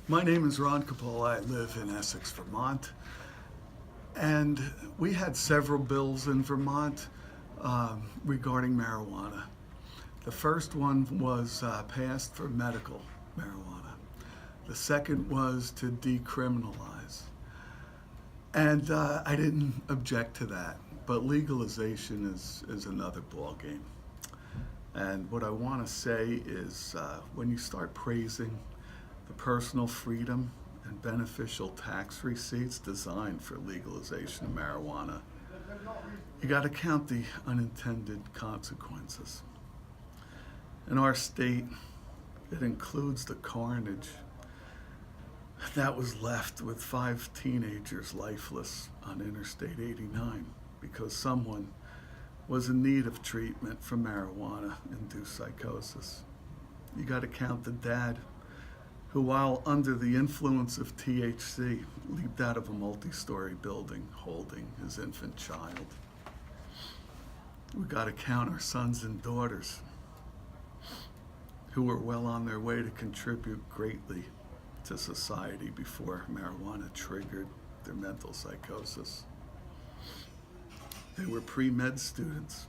My name is Ron Coppola. I live in Essex, Vermont. And we had several bills in Vermont regarding marijuana. The first one was passed for medical marijuana. The second was to decriminalize. And I didn't object to that. But legalization is another ballgame. And what I want to say is when you start praising the personal freedom and beneficial tax receipts designed for legalization of marijuana, you got to count the unintended consequences. In our state, it includes the carnage that was left with 5 teenagers lifeless on Interstate 89 because someone was in need of treatment for marijuana-induced psychosis. You got to count the dad who, while under the influence of THC, leaped out of a multi-story building holding his infant child. We got to count our sons and daughters who were well on their way to contribute greatly to society before marijuana triggered their mental psychosis. They were pre-med students.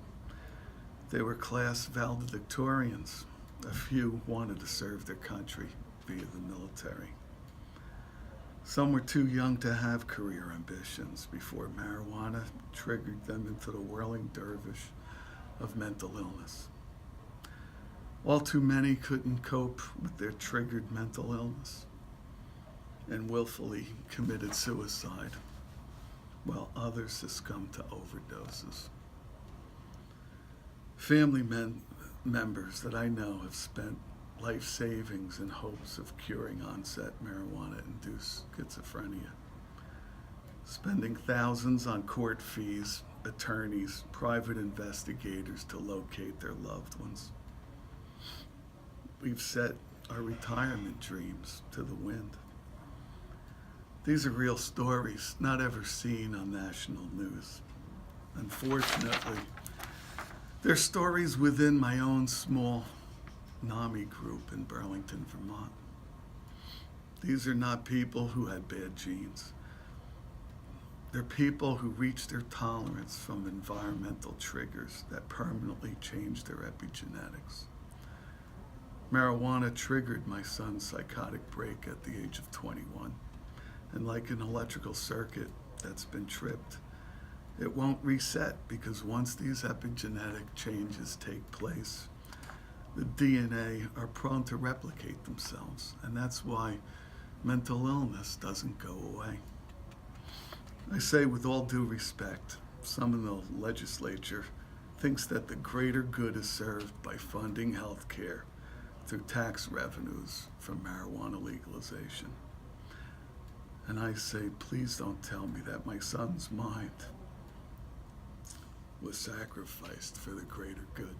They were class valedictorians. A few wanted to serve their country via the military. Some were too young to have career ambitions before marijuana triggered them into the whirling dervish of mental illness. All too many couldn't cope with their triggered mental illness and willfully committed suicide, while others succumbed to overdoses. Family members that I know have spent life savings in hopes of curing onset marijuana-induced schizophrenia, spending thousands on court fees, attorneys, private investigators to locate their loved ones. We've set our retirement dreams to the wind. These are real stories, not ever seen on national news. Unfortunately, they're stories within my own small NAMI group in Burlington, Vermont. These are not people who had bad genes. They're people who reached their tolerance from environmental triggers that permanently changed their epigenetics. Marijuana triggered my son's psychotic break at the age of 21. And like an electrical circuit that's been tripped, it won't reset because once these epigenetic changes take place, the DNA are prone to replicate themselves. And that's why mental illness doesn't go away. I say with all due respect, some in the legislature thinks that the greater good is served by funding health care through tax revenues from marijuana legalization. And I say, please don't tell me that my son's mind was sacrificed for the greater good.